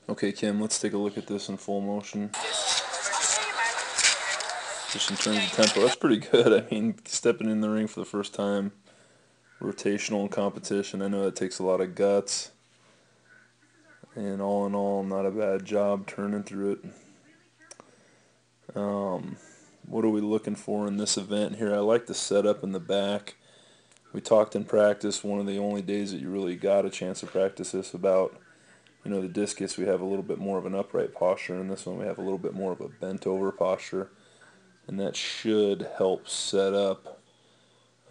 Okay, Kim, let's take a look at this in full motion. Just in terms of tempo, that's pretty good. I mean, stepping in the ring for the first time, rotational in competition, I know that takes a lot of guts. And all in all, not a bad job turning through it. What are we looking for in this event here? I like the setup in the back. We talked in practice, one of the only days that you really got a chance to practice this, about, the discus, we have a little bit more of an upright posture, and this one we have a little bit more of a bent over posture, and that should help set up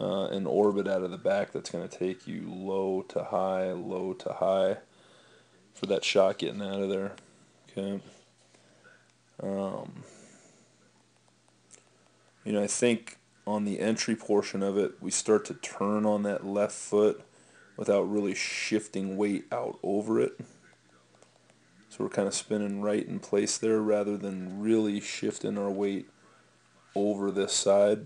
an orbit out of the back that's going to take you low to high for that shot getting out of there. Okay. I think on the entry portion of it, we start to turn on that left foot without really shifting weight out over it. So we're kind of spinning right in place there rather than really shifting our weight over this side.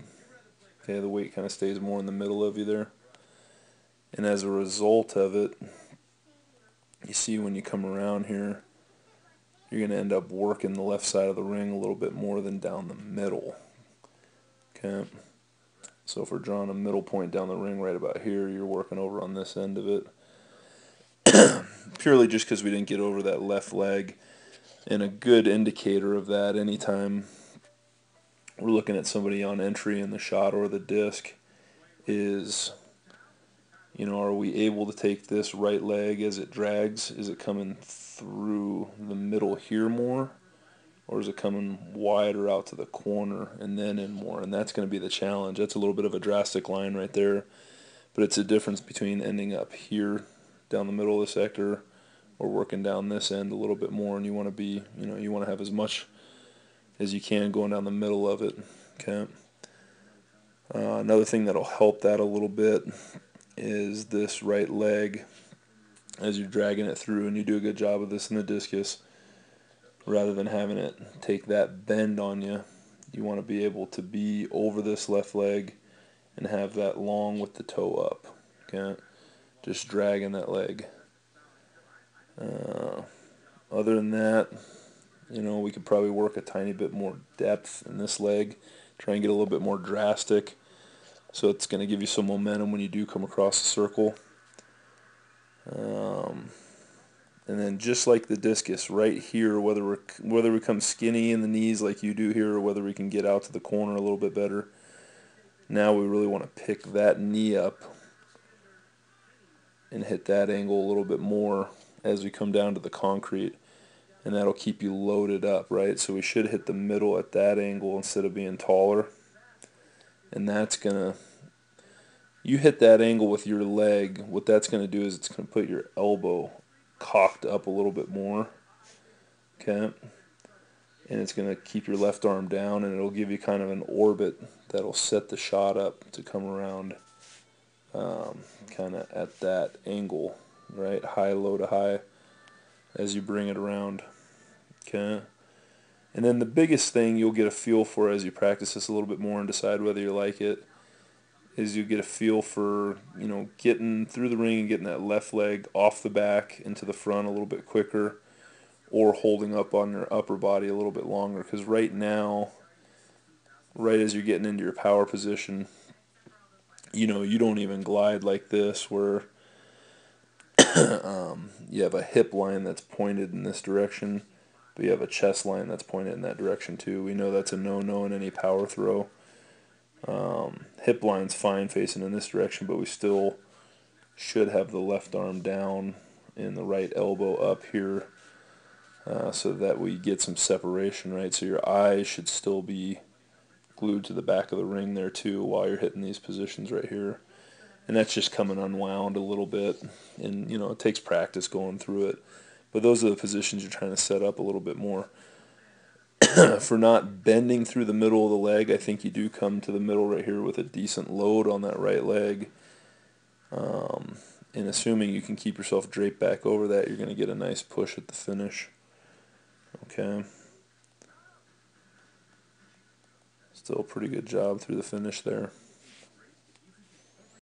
Okay, the weight kind of stays more in the middle of you there. And as a result of it, you see when you come around here, you're going to end up working the left side of the ring a little bit more than down the middle. Okay, so if we're drawing a middle point down the ring right about here, you're working over on this end of it. Purely just because we didn't get over that left leg. And a good indicator of that anytime we're looking at somebody on entry in the shot or the disc is, are we able to take this right leg as it drags? Is it coming through the middle here more? Or is it coming wider out to the corner and then in more? And that's going to be the challenge. That's a little bit of a drastic line right there. But it's a difference between ending up here down the middle of the sector or working down this end a little bit more. And you want to be, you want to have as much as you can going down the middle of it. Okay. Another thing that'll help that a little bit is this right leg as you're dragging it through, and you do a good job of this in the discus. Rather than having it take that bend on you, you want to be able to be over this left leg and have that long with the toe up. Okay, just dragging that leg. Other than that, we could probably work a tiny bit more depth in this leg, try and get a little bit more drastic, so it's going to give you some momentum when you do come across the circle. And then just like the discus, right here, whether we come skinny in the knees like you do here, or whether we can get out to the corner a little bit better, now we really want to pick that knee up and hit that angle a little bit more as we come down to the concrete, and that'll keep you loaded up, right? So we should hit the middle at that angle instead of being taller, and that's gonna, you hit that angle with your leg, what that's going to do is it's going to put your elbow cocked up a little bit more, okay, and it's going to keep your left arm down, and it'll give you kind of an orbit that'll set the shot up to come around kind of at that angle, right, high, low to high as you bring it around, okay. And then the biggest thing you'll get a feel for as you practice this a little bit more and decide whether you like it is you get a feel for, getting through the ring and getting that left leg off the back into the front a little bit quicker, or holding up on your upper body a little bit longer. Because right now, right as you're getting into your power position, you don't even glide like this where you have a hip line that's pointed in this direction, but you have a chest line that's pointed in that direction too. We know that's a no-no in any power throw. Hip line's fine facing in this direction, but we still should have the left arm down and the right elbow up here so that we get some separation, right? So your eyes should still be glued to the back of the ring there too while you're hitting these positions right here. And that's just coming unwound a little bit, and it takes practice going through it. But those are the positions you're trying to set up a little bit more. For not bending through the middle of the leg, I think you do come to the middle right here with a decent load on that right leg. And assuming you can keep yourself draped back over that, you're going to get a nice push at the finish. Okay. Still a pretty good job through the finish there.